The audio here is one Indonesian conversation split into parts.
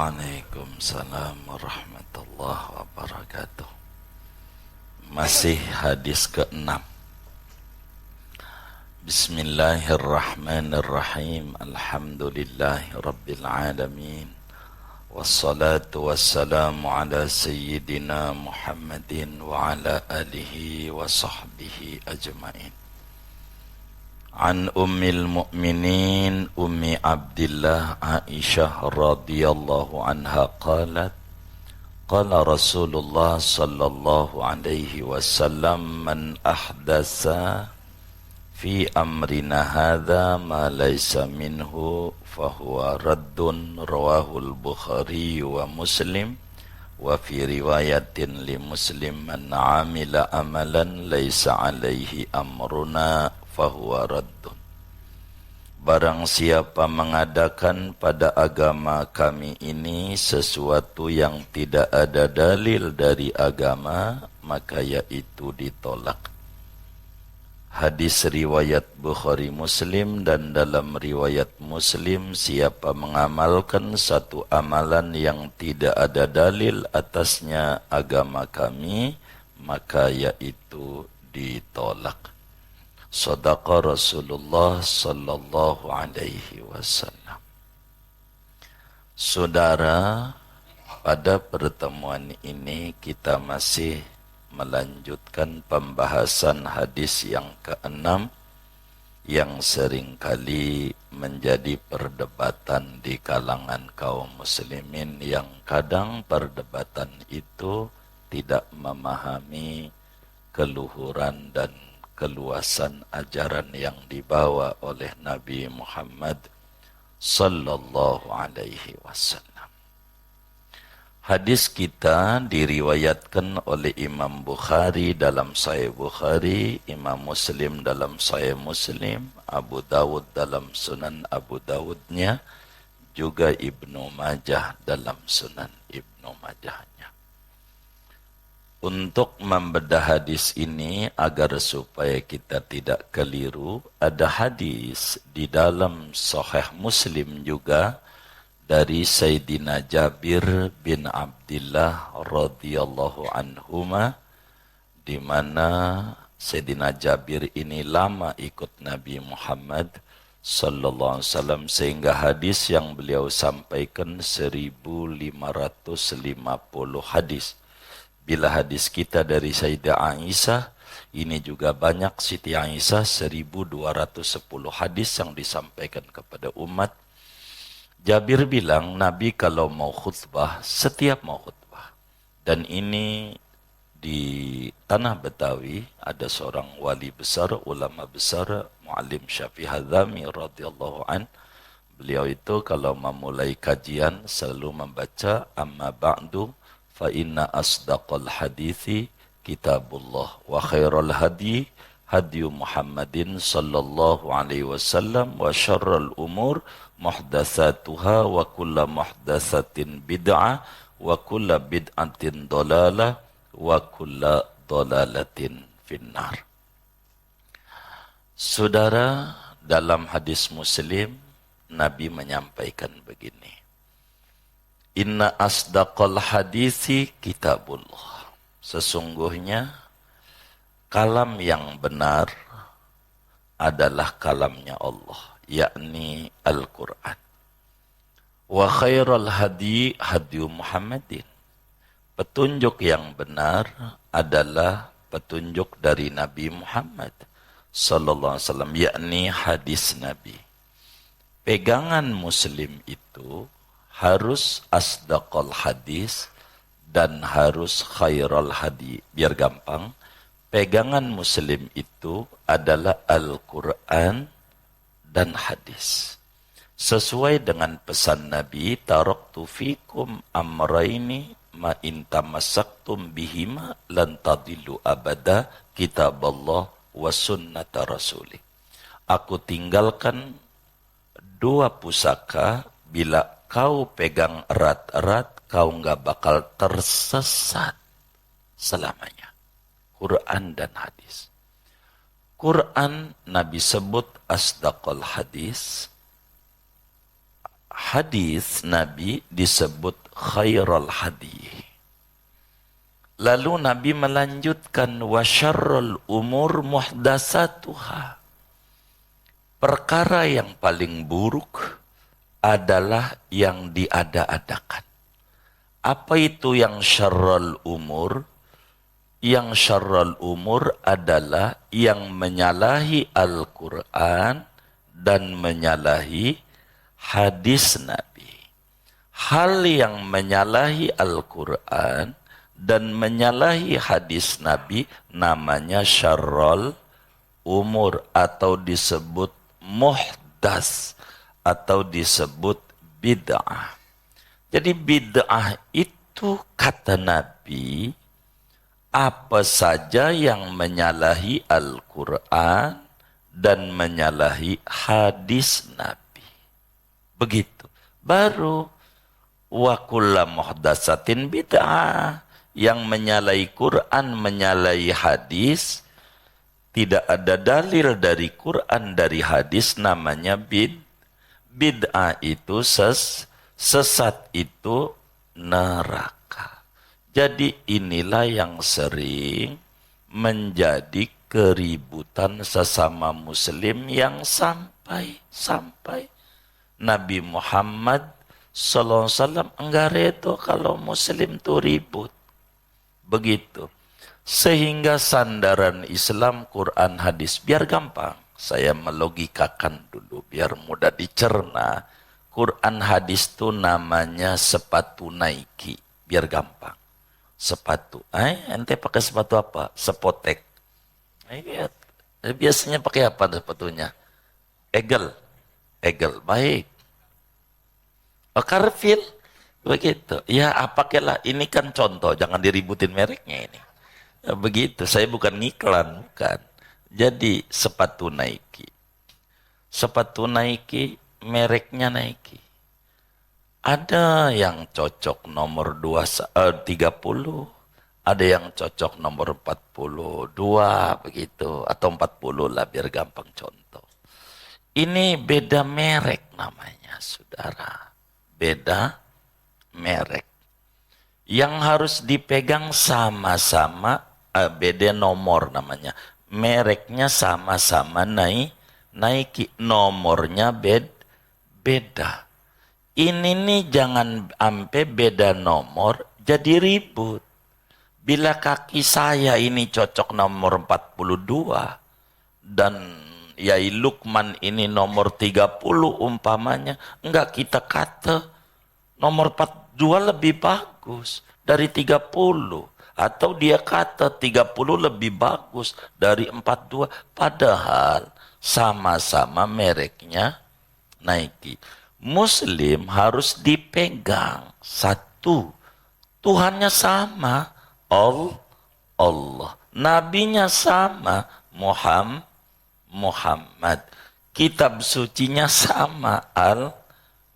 Waalaikumsalam warahmatullahi wabarakatuh. Masih hadis ke-6. Bismillahirrahmanirrahim. Alhamdulillahi rabbil alamin. Wassalatu wassalamu ala sayyidina Muhammadin wa ala alihi wa sahbihi ajma'in. An ummil mu'minin ummi Abdillah Aisyah radhiyallahu anha qalat qala Rasulullah sallallahu alaihi wasallam man ahdasa fi amrina hadza ma laysa minhu fahuwa raddun rawahul Bukhari wa Muslim wa fi riwayatin li Muslim man amila amalan laysa alaihi amruna fahuwa raddun. Barang siapa mengadakan pada agama kami ini sesuatu yang tidak ada dalil dari agama, maka yaitu ditolak. Hadis riwayat Bukhari Muslim, dan dalam riwayat Muslim, siapa mengamalkan satu amalan yang tidak ada dalil atasnya agama kami, maka yaitu ditolak. Shadaqa Rasulullah sallallahu alaihi wasallam. Saudara, pada pertemuan ini kita masih melanjutkan pembahasan hadis yang ke-6 yang seringkali menjadi perdebatan di kalangan kaum muslimin, yang kadang perdebatan itu tidak memahami keluhuran dan keluasan ajaran yang dibawa oleh Nabi Muhammad sallallahu alaihi wasallam. Hadis kita diriwayatkan oleh Imam Bukhari dalam Sahih Bukhari, Imam Muslim dalam Sahih Muslim, Abu Dawud dalam Sunan Abu Dawudnya, juga Ibnu Majah dalam Sunan Ibnu Majahnya. Untuk membedah hadis ini agar supaya kita tidak keliru, ada hadis di dalam Sahih Muslim juga dari Sayyidina Jabir bin Abdillah radhiyallahu anhuma, di mana Sayyidina Jabir ini lama ikut Nabi Muhammad sallallahu alaihi wasallam, sehingga hadis yang beliau sampaikan 1550 hadis. Bila hadis kita dari Sayyidah Aisyah, ini juga banyak. Siti Aisyah 1210 hadis yang disampaikan kepada umat. Jabir bilang, Nabi kalau mau khutbah, setiap mau khutbah. Dan ini di tanah Betawi, ada seorang wali besar, ulama besar, Muallim Syafi'i Hadzami radhiyallahu an. Beliau itu kalau memulai kajian selalu membaca amma ba'du fa inna asdaqal hadithi kitabullah wa khairal hadi hadyu Muhammadin sallallahu alaihi wasallam wa syarrul umur muhdatsatuha wa kullu muhdatsatin bid'ah wa kullu bid'atin dalalah wa kullu dalalatin finnar. Saudara, dalam hadis Muslim Nabi menyampaikan begini: Inna asdaqal hadisi kitabullah. Sesungguhnya kalam yang benar adalah kalamnya Allah, yakni Al-Quran. Wa khairal hadi hadyu Muhammadin. Petunjuk yang benar adalah petunjuk dari Nabi Muhammad sallallahu alaihi wasallam, yakni hadis Nabi. Pegangan Muslim itu harus asdaqal hadis dan harus khairal hadi. Biar gampang, pegangan Muslim itu adalah Al-Quran dan hadis. Sesuai dengan pesan Nabi, taraktu fikum amraini ma in tamassaktum bihima lan tadillu abada, kitaballah wa sunnata rasulih. Aku tinggalkan dua pusaka, bila kau pegang erat-erat, kau nggak bakal tersesat selamanya. Quran dan hadis. Quran Nabi sebut asdaqal hadis, hadis Nabi disebut khairul hadis. Lalu Nabi melanjutkan wa syarrul umur muhdatsatuha. Perkara yang paling buruk adalah yang diada-adakan. Apa itu yang syarrul umur? Yang syarrul umur adalah yang menyalahi Al-Quran dan menyalahi hadis Nabi. Hal yang menyalahi Al-Quran dan menyalahi hadis Nabi namanya syarrul umur atau disebut muhdas atau disebut bid'ah. Jadi bid'ah itu kata Nabi apa saja yang menyalahi Al-Quran dan menyalahi hadis Nabi. Begitu. Baru wa kullu muhdatsatin bid'ah. Yang menyalahi Quran, menyalahi hadis, tidak ada dalil dari Quran, dari hadis, namanya bid'ah itu sesat, itu neraka. Jadi inilah yang sering menjadi keributan sesama muslim yang sampai Nabi Muhammad sallallahu alaihi wasallam enggak redo kalau muslim tuh ribut. Begitu. Sehingga sandaran Islam, Quran, hadis. Biar gampang. Saya melogikakan dulu. Biar mudah dicerna. Quran, hadis itu namanya sepatu Nike. Biar gampang. Sepatu. Ente pakai sepatu apa? Sepotek. Lihat. Biasanya pakai apa sepatunya? Egel. Baik. Carville. Begitu. Ya, apakah ini kan contoh, jangan diributin mereknya ini. Ya, begitu. Saya bukan ngiklan, bukan. Jadi sepatu Nike. Sepatu Nike, mereknya Nike. Ada yang cocok nomor 30, ada yang cocok nomor 42 begitu atau 40 lah biar gampang contoh. Ini beda merek namanya, Saudara. Beda merek yang harus dipegang sama-sama, beda nomor namanya, mereknya sama-sama Nike, nomornya beda. Ini nih jangan sampai beda nomor jadi ribut. Bila kaki saya ini cocok nomor 42 dan Yai Lukman ini nomor 30 umpamanya, enggak kita kata nomor 42 lebih bagus dari 30. Atau dia kata 30 lebih bagus dari 42. Padahal sama-sama mereknya Nike. Muslim harus dipegang satu. Tuhannya sama, Allah. Nabinya sama, Muhammad. Kitab sucinya sama,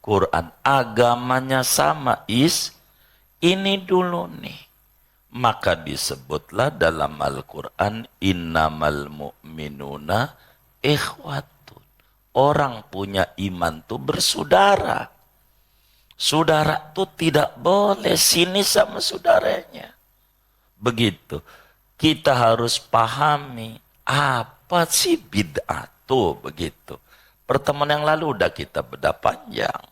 Quran, agamanya sama, ini dulu nih. Maka disebutlah dalam Al-Quran, innamal mu'minuna ikhwatun. Orang punya iman tuh bersaudara. Saudara tuh tidak boleh sini sama saudaranya. Begitu. Kita harus pahami apa sih bid'ah tuh begitu. Pertemuan yang lalu udah kita bedah panjang.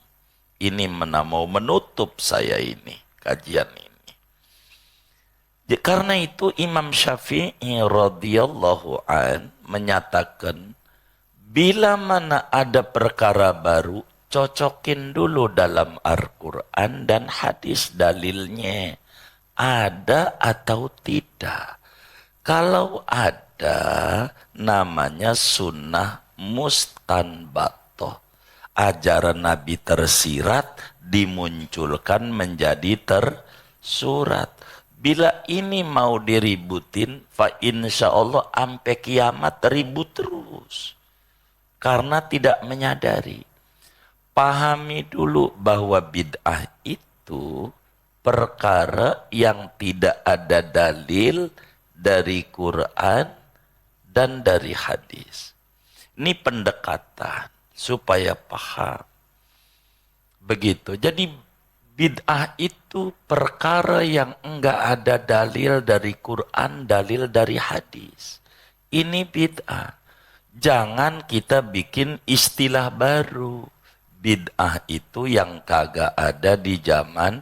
Ini mau menutup saya ini, kajian ini. Karena itu Imam Syafi'i radhiyallahu an menyatakan, bila mana ada perkara baru, cocokin dulu dalam Al-Quran dan hadis dalilnya. Ada atau tidak. Kalau ada, namanya sunnah mustanbatoh. Ajaran Nabi tersirat dimunculkan menjadi tersurat. Bila ini mau diributin, fa insya Allah sampai kiamat ribut terus. Karena tidak menyadari. Pahami dulu bahwa bid'ah itu perkara yang tidak ada dalil dari Quran dan dari hadis. Ini pendekatan supaya paham. Begitu. Jadi bid'ah itu perkara yang enggak ada dalil dari Quran, dalil dari hadis. Ini bid'ah. Jangan kita bikin istilah baru. Bid'ah itu yang kagak ada di zaman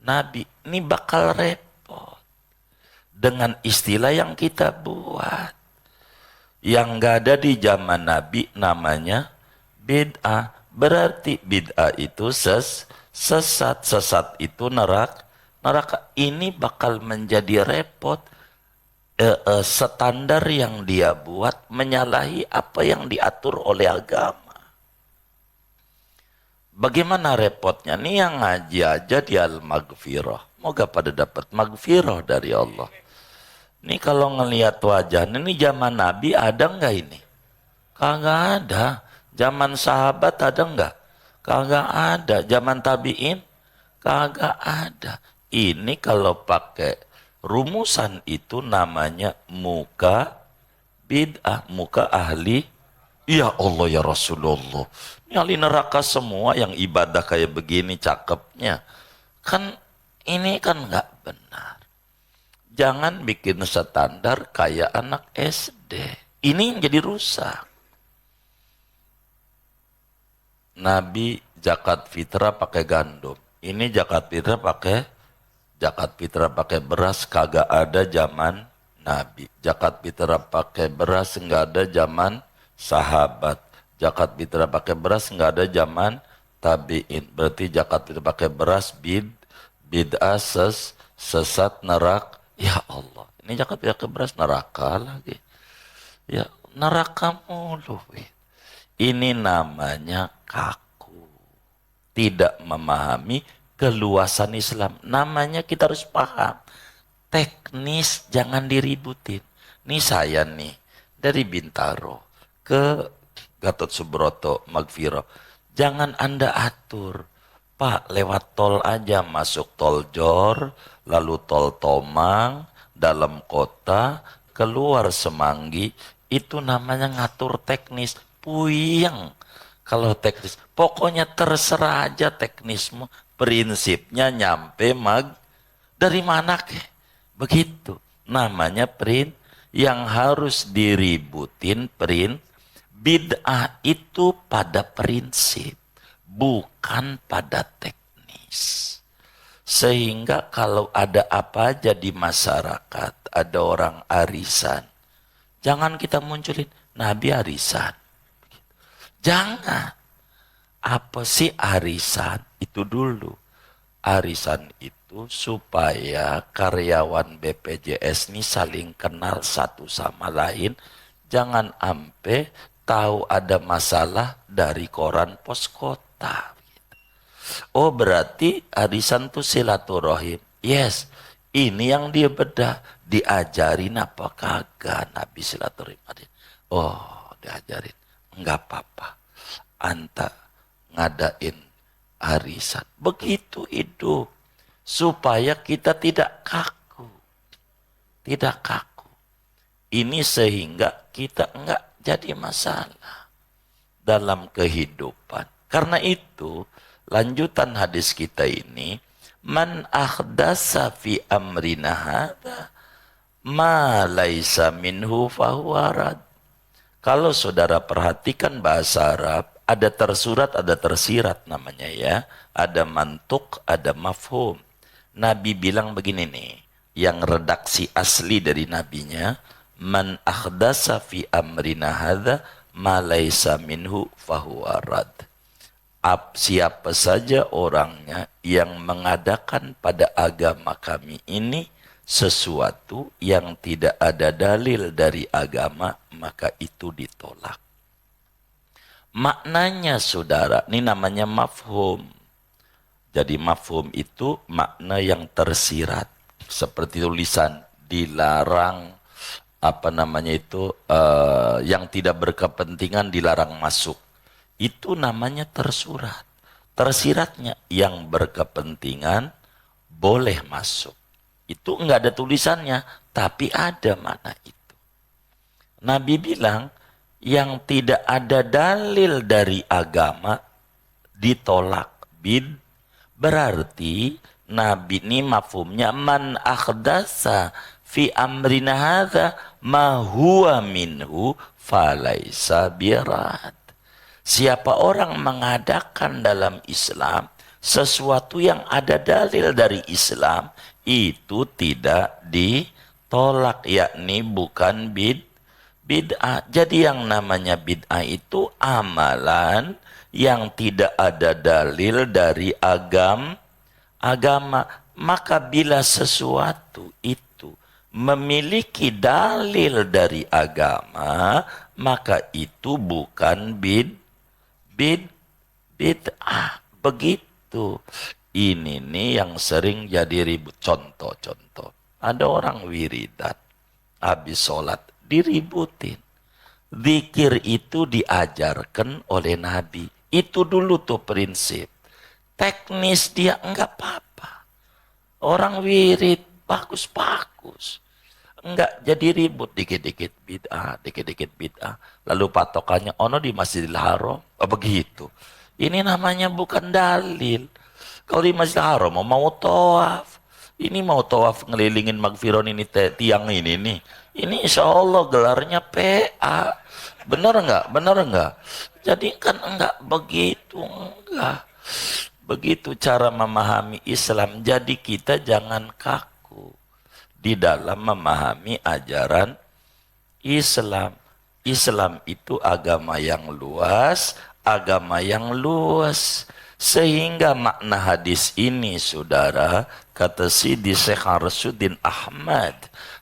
Nabi. Ini bakal repot. Dengan istilah yang kita buat. Yang enggak ada di zaman Nabi namanya bid'ah. Berarti bid'ah itu sesat. Sesat itu neraka. Ini bakal menjadi repot. Standar yang dia buat menyalahi apa yang diatur oleh agama. Bagaimana repotnya? Nih yang ngaji aja di al-maghfirah. Moga pada dapat maghfirah dari Allah. Nih kalau ngelihat wajah, ini zaman Nabi ada nggak ini? Kagak ada. Zaman sahabat ada nggak? Kagak ada. Zaman tabi'in? Kagak ada. Ini kalau pakai rumusan itu namanya muka bid'ah, muka ahli. Ya Allah ya Rasulullah. Ini ahli neraka semua yang ibadah kayak begini cakepnya. Kan ini kan nggak benar. Jangan bikin standar kayak anak SD. Ini yang jadi rusak. Nabi zakat fitrah pakai gandum. Ini zakat fitrah pakai beras kagak ada zaman Nabi. Zakat fitrah pakai beras enggak ada zaman sahabat. Zakat fitrah pakai beras enggak ada zaman tabi'in. Berarti zakat fitrah pakai beras bid'ah sesat neraka. Ya Allah, ini zakat fitrah pakai beras neraka lagi. Ya, neraka mulu. Ini namanya kaku. Tidak memahami keluasan Islam. Namanya kita harus paham. Teknis jangan diributin. Nih saya nih dari Bintaro ke Gatot Subroto Maghfirah. Jangan Anda atur. Pak lewat tol aja, masuk tol Jor, lalu tol Tomang, dalam kota, keluar Semanggi. Itu namanya ngatur teknis. Puyeng. Kalau teknis, pokoknya terserah aja teknismu. Prinsipnya nyampe dari mana ke? Begitu. Namanya yang harus diributin bid'ah itu pada prinsip, bukan pada teknis. Sehingga kalau ada apa aja di masyarakat, ada orang arisan, jangan kita munculin Nabi arisan. Jangan. Apa sih arisan? Itu dulu. Arisan itu supaya karyawan BPJS ini saling kenal satu sama lain. Jangan ampe tahu ada masalah dari koran pos kota. Oh berarti arisan itu silaturahim. Yes, ini yang dia bedah. Diajarin apa kagak Nabi silaturahim? Oh diajarin. Enggak apa-apa. Anta ngadain arisan. Begitu hidup. Supaya kita tidak kaku. Tidak kaku. Ini sehingga kita enggak jadi masalah dalam kehidupan. Karena itu, lanjutan hadis kita ini, man akhdasa fi amrina hadza ma laisa minhu fahuwa rad. Kalau saudara perhatikan bahasa Arab, ada tersurat, ada tersirat namanya ya. Ada mantuk, ada mafhum. Nabi bilang begini nih, yang redaksi asli dari nabinya, man akhdasa fi amrina hadza ma laisa minhu fahuwa rad. Siapa saja orangnya yang mengadakan pada agama kami ini sesuatu yang tidak ada dalil dari agama, maka itu ditolak. Maknanya saudara, ini namanya mafhum. Jadi mafhum itu makna yang tersirat. Seperti tulisan, dilarang, yang tidak berkepentingan dilarang masuk. Itu namanya tersurat. Tersiratnya yang berkepentingan boleh masuk. Itu enggak ada tulisannya, tapi ada makna itu. Nabi bilang, yang tidak ada dalil dari agama ditolak, Berarti Nabi ini mafhumnya man akhdasa fi amrina hadza ma huwa minhu falaisa birad. Siapa orang mengadakan dalam Islam sesuatu yang ada dalil dari Islam, itu tidak ditolak, yakni bukan bid'ah. Jadi yang namanya bid'ah itu amalan yang tidak ada dalil dari agama. Maka bila sesuatu itu memiliki dalil dari agama, maka itu bukan bid'ah. Begitu. Ini nih yang sering jadi ribut. Contoh. Ada orang wiridan, habis sholat diributin. Zikir itu diajarkan oleh Nabi. Itu dulu tuh prinsip. Teknis dia enggak apa-apa. Orang wirid bagus-bagus. Enggak jadi ribut, dikit-dikit bid'ah. Lalu patokannya, ono di Masjidil Haram. Oh begitu. Ini namanya bukan dalil. Kalau di Masjidil Haram mau tawaf. Ini mau tawaf ngelilingin Magfiron ini tiang ini nih. Ini insya Allah gelarnya PA. Benar enggak? Jadi kan enggak begitu, enggak. Begitu cara memahami Islam. Jadi kita jangan kaku di dalam memahami ajaran Islam. Islam itu agama yang luas, Sehingga makna hadis ini, saudara, kata Sidi Syekh Arsuddin Ahmad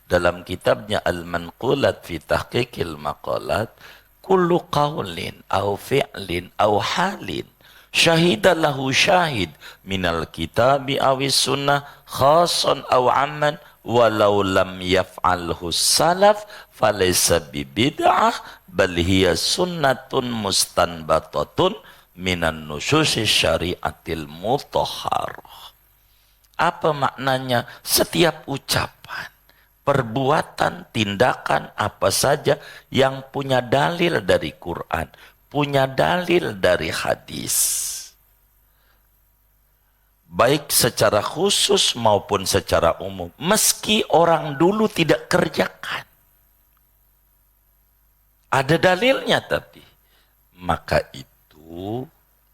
dalam kitabnya Al-Manqulat fi Tahqiqil Maqalat, kullu qawlin au fi'lin au halin syahida lahu syahid minal kitabi awis sunnah khasan aw amman walau lam yaf'alhu salaf falaysa bibid'ah bal hiya sunnatun mustanbatatun minan nususi syariatil mutahharah. Apa maknanya? Setiap ucapan, perbuatan, tindakan apa saja yang punya dalil dari Quran, punya dalil dari hadis, baik secara khusus maupun secara umum, meski orang dulu tidak kerjakan, ada dalilnya, tapi maka itu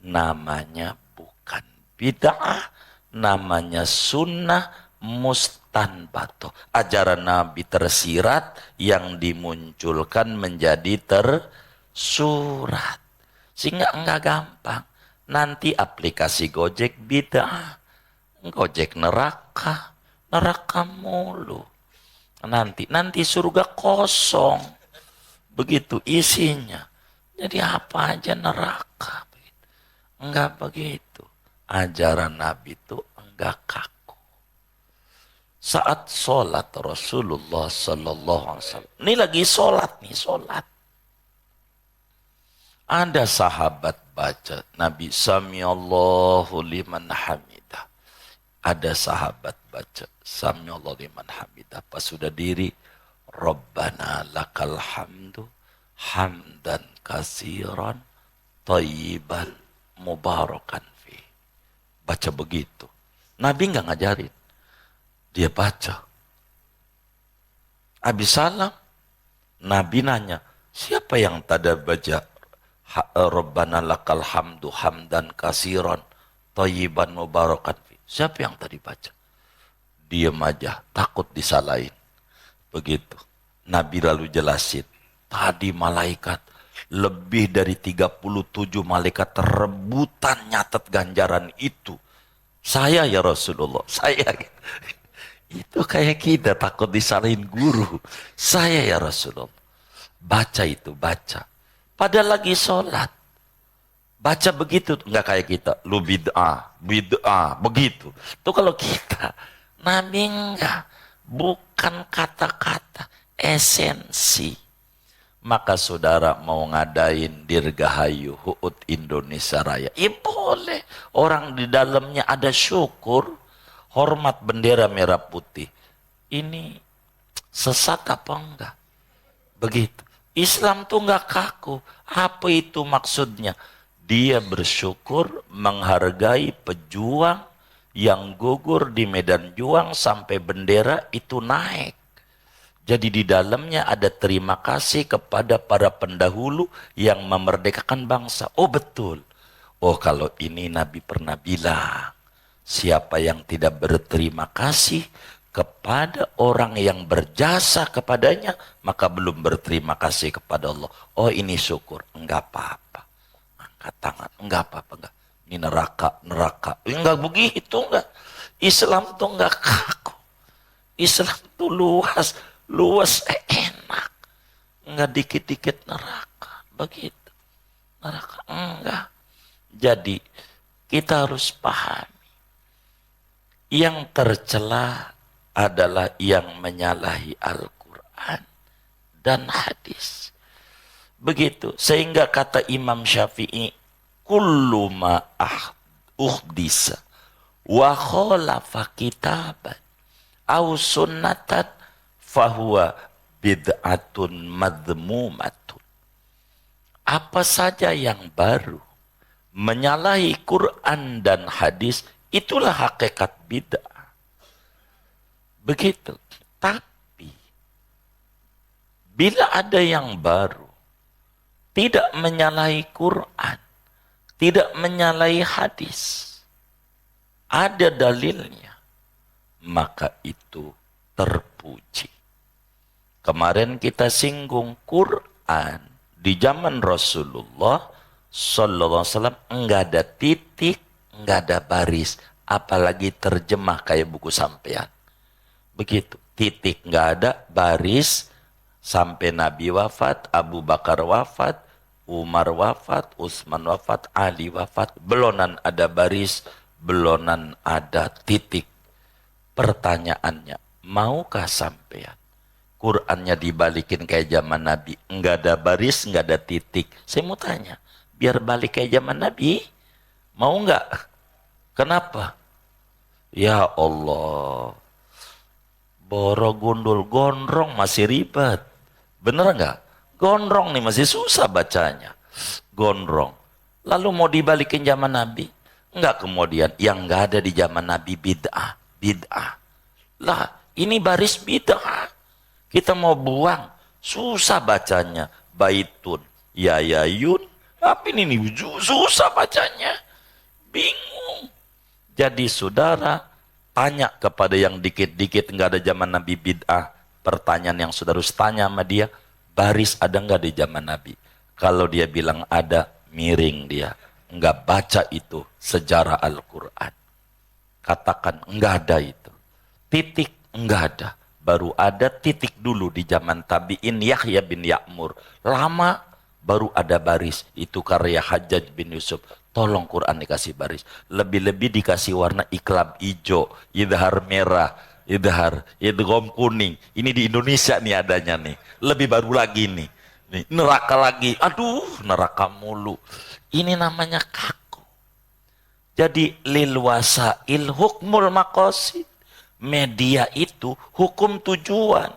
namanya bukan bid'ah, namanya sunnah mustanbatoh. Ajaran Nabi tersirat yang dimunculkan menjadi tersurat. Sehingga enggak gampang. Nanti aplikasi Gojek bid'ah. Gojek neraka mulu. Nanti surga kosong. Begitu isinya. Jadi apa aja neraka. Enggak begitu. Ajaran Nabi itu enggak kaku. Saat sholat Rasulullah Sallallahu Alaihi Wasallam. Ini lagi sholat. Ada sahabat baca Nabi Samiallahu liman hamidah. Ada sahabat baca Samiallahu liman hamidah. Pas sudah diri, Rabbana lakal hamdu hamdan kasiran thayyiban mubarakan fi. Baca begitu. Nabi enggak ngajarin. Dia baca. Habis salam, Nabi nanya, siapa yang tadi baca Rabbana lakal hamdu hamdan kasiran thayyiban mubarakan fi? Siapa yang tadi baca? Diam aja, takut disalahin. Begitu. Nabi lalu jelasin, tadi malaikat lebih dari 37 malaikat rebutan nyatet ganjaran itu. Saya ya Rasulullah, saya. Itu kayak kita takut disalahin guru. Saya ya Rasulullah. Baca itu, baca. Padahal lagi sholat. Baca begitu, enggak kayak kita. Lu bid'ah, begitu. Itu kalau kita. Nabi enggak. Bukan kata-kata. Esensi. Maka saudara mau ngadain Dirgahayu HUT Indonesia Raya. Ya boleh. Orang di dalamnya ada syukur. Hormat bendera merah putih. Ini sesat apa enggak? Begitu. Islam tuh enggak kaku. Apa itu maksudnya? Dia bersyukur menghargai pejuang yang gugur di medan juang sampai bendera itu naik. Jadi di dalamnya ada terima kasih kepada para pendahulu yang memerdekakan bangsa. Oh betul. Oh kalau ini Nabi pernah bilang, siapa yang tidak berterima kasih kepada orang yang berjasa kepadanya, maka belum berterima kasih kepada Allah. Oh ini syukur, enggak apa-apa. Angkat tangan, enggak apa-apa, enggak. Ini neraka. Enggak begitu, enggak. Islam tuh enggak kaku. Islam tuh luas enak. Enggak dikit-dikit neraka. Begitu. Neraka enggak. Jadi kita harus pahami. Yang tercela adalah yang menyalahi Al-Quran dan hadis. Begitu. Sehingga kata Imam Syafi'i, kullu ma uhdisa wa khalafa kitaban au sunnatan fahuwa bid'atun madhmumatun. Apa saja yang baru menyalahi Quran dan hadis, itulah hakikat bid'ah. Begitu. Tapi bila ada yang baru tidak menyalahi Quran, tidak menyalahi hadis, ada dalilnya, maka itu terpuji. Kemarin kita singgung Quran di zaman Rasulullah Sallallahu Alaihi Wasallam enggak ada titik, enggak ada baris, apalagi terjemah kayak buku sampean. Begitu, titik enggak ada, baris sampai Nabi wafat, Abu Bakar wafat, Umar wafat, Utsman wafat, Ali wafat, belonan ada baris, belonan ada titik. Pertanyaannya, maukah sampean Qurannya dibalikin kayak zaman Nabi, enggak ada baris, enggak ada titik? Saya mau tanya, biar balik kayak zaman Nabi, mau enggak? Kenapa? Ya Allah, boro gundul gondrong masih ribet. Bener enggak? Gondrong nih masih susah bacanya. Gondrong. Lalu mau dibalikin zaman Nabi? Enggak, kemudian yang enggak ada di zaman Nabi bid'ah. Bid'ah. Lah, ini baris bid'ah. Kita mau buang. Susah bacanya. Baitun. Yayayun. Tapi ini susah bacanya. Bingung. Jadi saudara, tanya kepada yang dikit-dikit enggak ada zaman Nabi bid'ah. Pertanyaan yang saudara harus tanya sama dia, baris ada enggak di zaman Nabi? Kalau dia bilang ada, miring dia. Enggak baca itu sejarah Al-Quran. Katakan enggak ada itu. Titik enggak ada. Baru ada titik dulu di zaman tabi'in Yahya bin Ya'mur. Lama baru ada baris. Itu karya Hajjaj bin Yusuf. Tolong Quran dikasih baris. Lebih-lebih dikasih warna iklab hijau, idhar merah, idgham kuning. Ini di Indonesia nih adanya nih. Lebih baru lagi nih. Neraka lagi. Aduh, neraka mulu. Ini namanya kaku. Jadi lil wasail hukmul maqasid. Media itu hukum tujuan.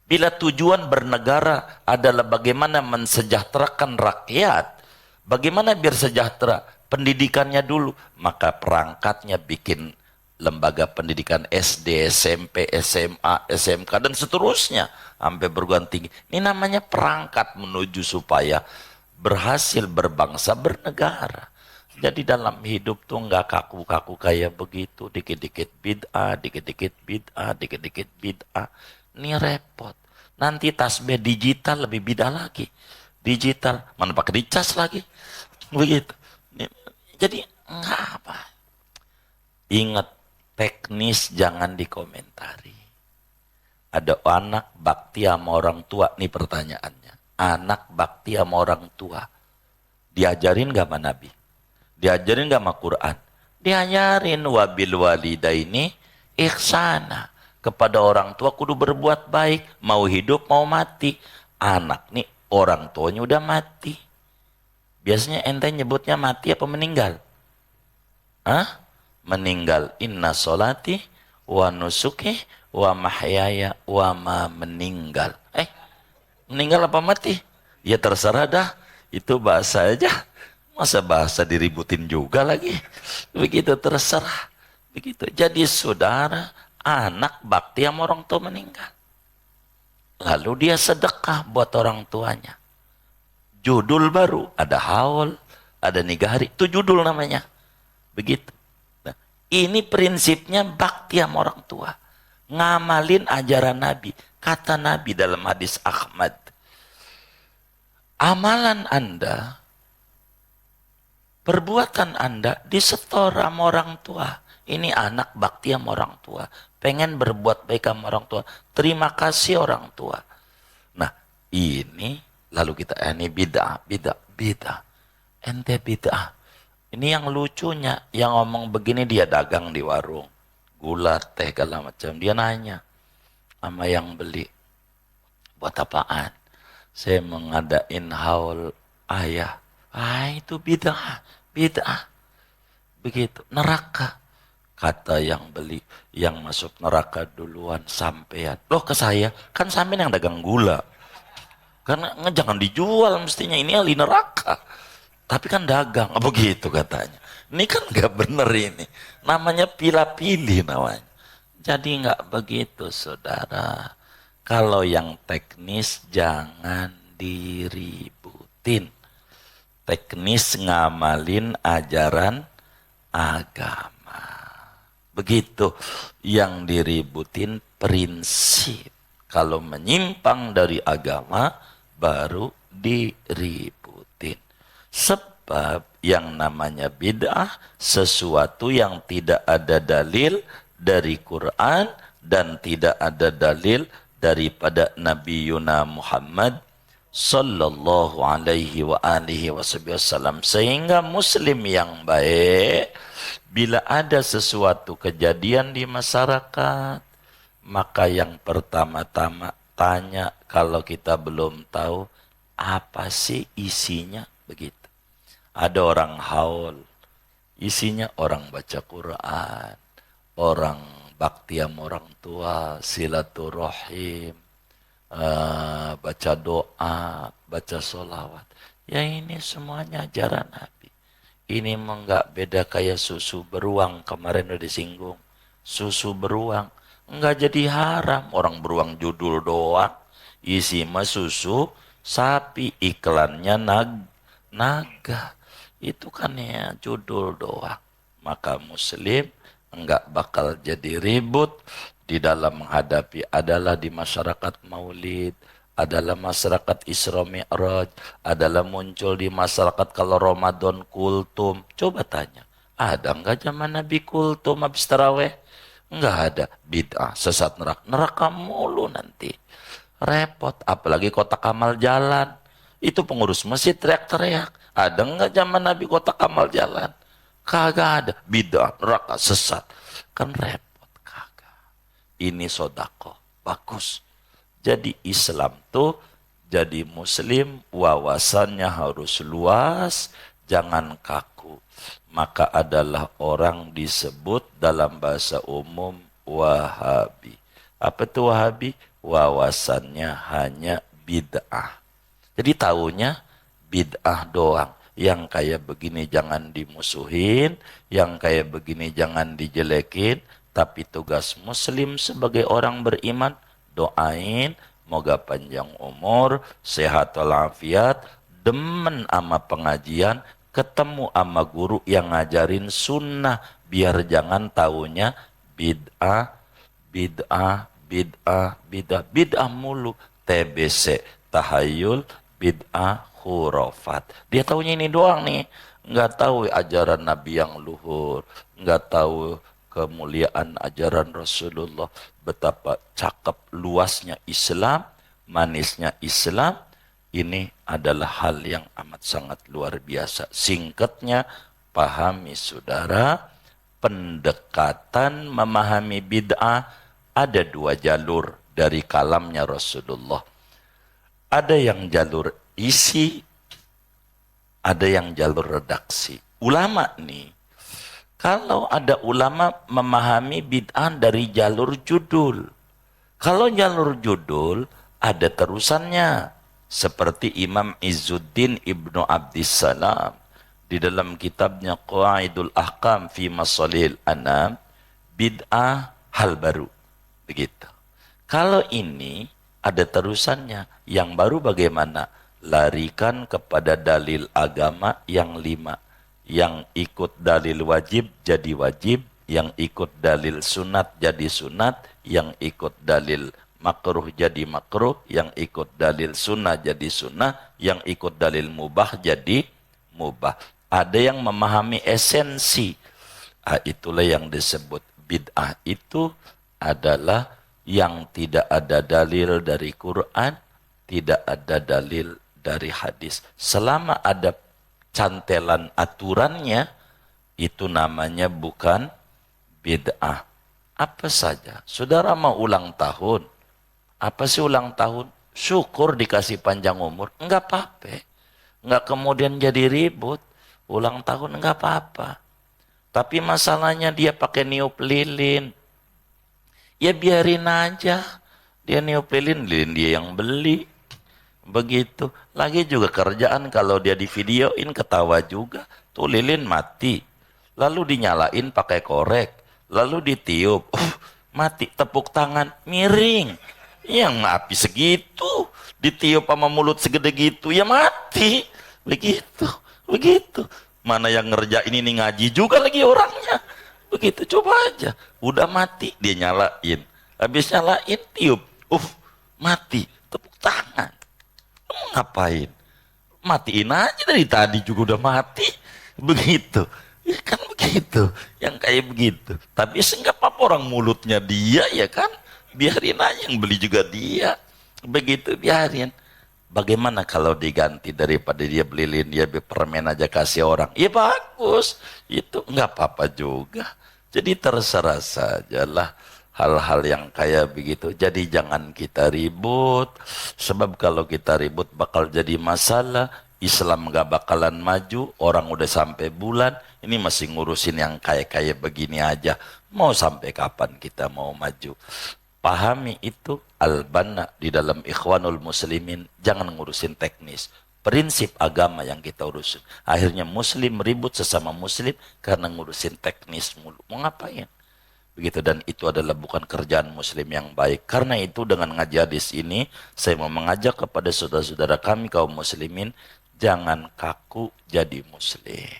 Bila tujuan bernegara adalah bagaimana mensejahterakan rakyat, bagaimana biar sejahtera, pendidikannya dulu, maka perangkatnya bikin lembaga pendidikan SD, SMP, SMA, SMK, dan seterusnya sampai perguruan tinggi. Ini namanya perangkat menuju supaya berhasil berbangsa, bernegara. Jadi dalam hidup tuh nggak kaku-kaku kayak begitu, dikit-dikit bid'ah, dikit-dikit bid'ah, dikit-dikit bid'ah. Ini repot. Nanti tasbih digital lebih bid'ah lagi. Digital, mana pakai dicas lagi. Begitu. Jadi nggak apa. Ingat, teknis jangan dikomentari. Ada anak bakti sama orang tua, nih pertanyaannya. Anak bakti sama orang tua, diajarin gak sama Nabi? Diajarin gak sama Quran? Diajarin. Wabil walidaini ihsana. Kepada orang tua kudu berbuat baik, mau hidup mau mati. Anak nih orang tuanya udah mati. Biasanya ente nyebutnya mati apa meninggal? Hah? Meninggal. Inna sholati wa nusuki wa mahyaya wa ma meninggal. Meninggal apa mati? Ya terserah dah. Itu bahasa aja. Masa bahasa diributin juga lagi. Begitu terserah. Begitu. Jadi saudara, anak bakti sama orang tua meninggal. Lalu dia sedekah buat orang tuanya. Judul baru, ada haul, ada nigahari, itu judul namanya. Begitu. Nah, ini prinsipnya bakti sama orang tua. Ngamalin ajaran Nabi. Kata Nabi dalam hadis Ahmad, amalan Anda, perbuatan Anda disetor sama orang tua. Ini anak bakti sama orang tua. Pengen berbuat baik sama orang tua. Terima kasih orang tua. Nah, ini lalu kita, ini bid'ah. Ente bid'ah. Ini yang lucunya, yang ngomong begini dia dagang di warung. Gula, teh, segala macam. Dia nanya sama yang beli, buat apaan? Saya mengadain haul ayah. Itu bid'ah. Begitu, neraka. Kata yang beli, yang masuk neraka duluan sampean. Loh, ke saya, kan sampean yang dagang gula. Karena jangan dijual mestinya, ini ahli neraka. Tapi kan dagang, begitu katanya. Ini kan nggak bener ini. Namanya pilih-pilih namanya. Jadi nggak begitu saudara. Kalau yang teknis jangan diributin. Teknis ngamalin ajaran agama. Begitu. Yang diributin prinsip. Kalau menyimpang dari agama, baru diributin. Sebab yang namanya bid'ah, sesuatu yang tidak ada dalil dari Quran dan tidak ada dalil daripada Nabi Yuna Muhammad sallallahu alaihi wa alihi wasallam. Sehingga muslim yang baik, bila ada sesuatu kejadian di masyarakat, maka yang pertama-tama tanya, kalau kita belum tahu apa sih isinya, begitu. Ada orang haul, isinya orang baca Quran, orang bakti sama orang tua, silaturahim, baca doa, baca sholawat. Ya ini semuanya ajaran Nabi. Ini enggak beda kayak susu beruang, kemarin udah disinggung. Susu beruang enggak jadi haram, orang beruang judul doang. Isi mah susu sapi, iklannya naga. Itu kan ya judul doang. Maka muslim enggak bakal jadi ribut di dalam menghadapi, adalah di masyarakat maulid, adalah masyarakat Isra Mi'raj, adalah muncul di masyarakat kalau Ramadan kultum. Coba tanya, ada enggak zaman Nabi kultum habis taraweh? Enggak ada. Bid'ah, sesat, neraka mulu nanti. Repot, apalagi kotak amal jalan. Itu pengurus masjid teriak-teriak. Ada enggak zaman Nabi kotak amal jalan? Kagak ada. Bid'ah, neraka, sesat. Kan repot, kagak. Ini sodako, bagus. Jadi Islam tuh, jadi muslim wawasannya harus luas, jangan kaku. Maka adalah orang disebut dalam bahasa umum Wahabi. Apa itu Wahabi? Wawasannya hanya bid'ah. Jadi taunya bid'ah doang. Yang kayak begini jangan dimusuhin, yang kayak begini jangan dijelekin. Tapi tugas muslim sebagai orang beriman, doain, moga panjang umur, sehat walafiat, demen ama pengajian, ketemu ama guru yang ngajarin sunnah, biar jangan taunya bid'ah, bid'ah mulu. TBC, tahayul, bid'ah, khurafat. Dia taunya ini doang nih. Nggak tahu ajaran Nabi yang luhur. Nggak tahu kemuliaan ajaran Rasulullah. Betapa cakep luasnya Islam, manisnya Islam. Ini adalah hal yang amat sangat luar biasa. Singkatnya, pahami saudara, pendekatan memahami bid'ah ada dua jalur dari kalamnya Rasulullah. Ada yang jalur isi, ada yang jalur redaksi. Ulama nih, kalau ada ulama memahami bid'ah dari jalur judul. Kalau jalur judul ada terusannya. Seperti Imam Izzuddin Ibnu Abdissalam di dalam kitabnya Qawaidul Ahkam fi Masalihil Anam, bid'ah hal baru. Begitu. Kalau ini ada terusannya, yang baru bagaimana? Larikan kepada dalil agama yang 5. Yang ikut dalil wajib jadi wajib, yang ikut dalil sunat jadi sunat, yang ikut dalil makruh jadi makruh, yang ikut dalil sunnah jadi sunnah, yang ikut dalil mubah jadi mubah. Ada yang memahami esensi. Itulah yang disebut bid'ah. Itu adalah yang tidak ada dalil dari Quran, tidak ada dalil dari hadis. Selama ada cantelan aturannya, itu namanya bukan bid'ah. Apa saja. Saudara mau ulang tahun. Apa sih ulang tahun? Syukur dikasih panjang umur. Enggak apa-apa. Enggak kemudian jadi ribut. Ulang tahun enggak apa-apa. Tapi masalahnya dia pakai niup lilin. Ya biarin aja. Dia niup lilin, lilin dia yang beli. Begitu. Lagi juga kerjaan kalau dia di videoin ketawa juga. Tuh lilin mati. Lalu dinyalain pakai korek. Lalu ditiup. Mati. Tepuk tangan. Miring. Yang api segitu. Ditiup sama mulut segede gitu. Ya mati. Begitu. Begitu. Mana yang ngerjain ini ngaji juga lagi orangnya. Begitu. Coba aja. Udah mati. Dia nyalain. Habis nyalain tiup. Mati. Tepuk tangan. Ngapain? Matiin aja dari tadi juga udah mati. Begitu. Ya kan begitu. Yang kayak begitu. Tapi enggak apa-apa orang mulutnya dia ya kan. Biarin aja yang beli juga dia. Begitu biarin. Bagaimana kalau diganti daripada dia beliin dia permen aja kasih orang? Ya bagus. Itu enggak apa-apa juga. Jadi terserah sajalah hal-hal yang kayak begitu. Jadi jangan kita ribut. Sebab kalau kita ribut bakal jadi masalah. Islam gak bakalan maju. Orang udah sampai bulan. Ini masih ngurusin yang kayak begini aja. Mau sampai kapan kita mau maju? Pahami itu al-banna di dalam Ikhwanul Muslimin. Jangan ngurusin teknis. Prinsip agama yang kita urusin. Akhirnya muslim ribut sesama muslim karena ngurusin teknis mulu. Mau ngapain? Begitu, dan itu adalah bukan kerjaan muslim yang baik. Karena itu dengan ngaji hadis ini, saya mau mengajak kepada saudara-saudara kami kaum muslimin, jangan kaku jadi muslim.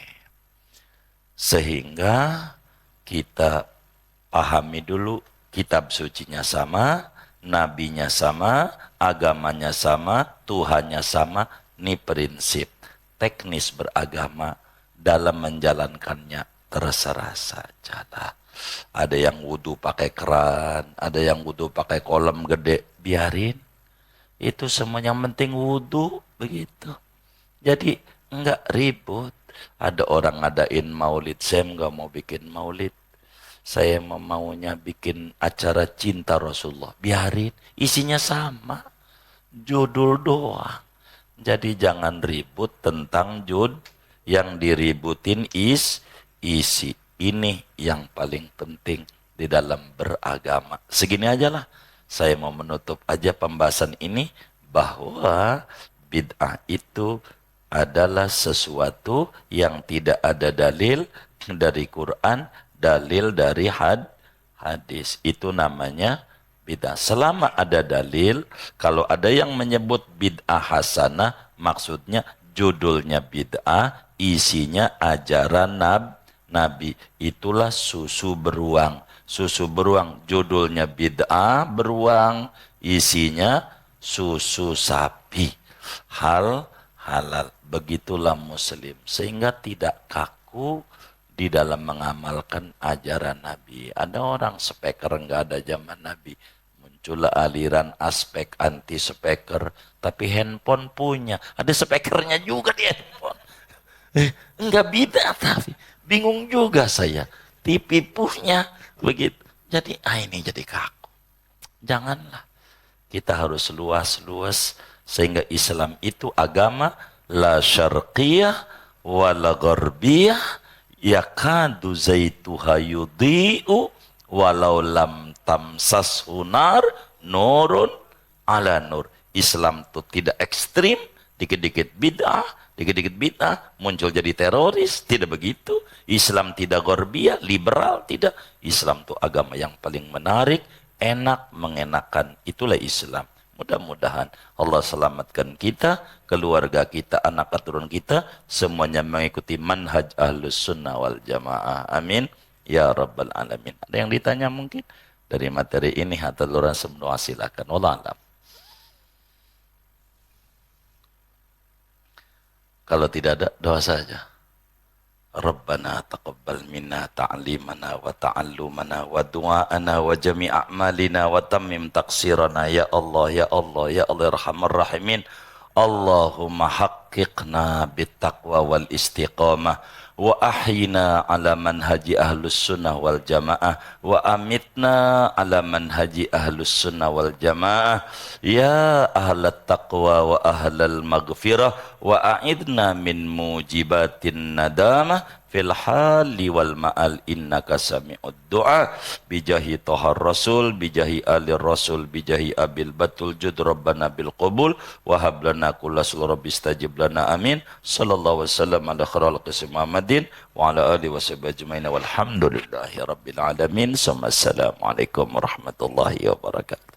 Sehingga kita pahami dulu kitab sucinya sama, nabinya sama, agamanya sama, Tuhannya sama. Ini prinsip. Teknis beragama dalam menjalankannya terserah saja. Ada yang wudhu pakai keran, ada yang wudhu pakai kolam gede, biarin. Itu semuanya yang penting wudhu, begitu. Jadi enggak ribut. Ada orang ngadain maulid, saya enggak mau bikin maulid. Saya maunya bikin acara cinta Rasulullah. Biarin, isinya sama. Judul doang. Jadi jangan ribut tentang yang diributin isi. Ini yang paling penting di dalam beragama. Segini aja lah. Saya mau menutup aja pembahasan ini bahwa bid'ah itu adalah sesuatu yang tidak ada dalil dari Quran, dalil dari hadis. Itu namanya bid'ah. Selama ada dalil, kalau ada yang menyebut bid'ah hasanah, maksudnya judulnya bid'ah, isinya ajaran Nabi. Itulah susu beruang. Susu beruang judulnya bid'ah beruang, isinya susu sapi. Halal. Begitulah muslim. Sehingga tidak kaku di dalam mengamalkan ajaran Nabi. Ada orang speaker enggak ada zaman Nabi. Muncullah aliran aspek anti speaker, tapi handphone punya. Ada speakernya juga di handphone. Enggak beda tapi bingung juga saya. TV punya begitu. Jadi ini jadi kaku. Janganlah. Kita harus luas-luas sehingga Islam itu agama la syarqiyah wa la gharbiyah yakadu zaituha yudhi'u walau lam tamsashu nar nurun ala nur. Islam itu tidak ekstrim, dikit-dikit bid'ah, Dikit-dikit bid'ah, muncul jadi teroris. Tidak begitu. Islam tidak gorbia, liberal, tidak. Islam itu agama yang paling menarik, enak, mengenakan. Itulah Islam. Mudah-mudahan Allah selamatkan kita, keluarga kita, anak keturunan kita, semuanya mengikuti manhaj ahlus sunnah wal jamaah. Amin. Ya Rabbal Alamin. Ada yang ditanya mungkin? Dari materi ini, hatta luran semua silakan. Wallah alam. Kalau tidak ada, doa saja. Rabbana taqabbal minna ta'limana wa ta'allumana wa du'aana wa jami' a'malina wa tammim taqsirana ya Allah ya Allah ya Allah arhamar rahimin. Allahumma haqqiqna bittaqwa wal istiqamah wa ahyina ala manhaji ahlus sunnah wal jamaah wa amitna ala manhaji ahlus sunnah wal jamaah ya ahlat taqwa wa ahlal maghfirah wa a'idna min mujibatin nadamah fil hali wal ma'al innaka sami'ud du'a bijahi tohar rasul bijahi alir rasul bijahi abil batul jud rabbana bil qubul wahab lana kullasul rabbi istajib lana amin sallallahu wasallam ala kharal qism Muhammadin wa ala alihi wa sahbihi ajma'in walhamdulillahi rabbil alamin. Assalamualaikum warahmatullahi wabarakatuh.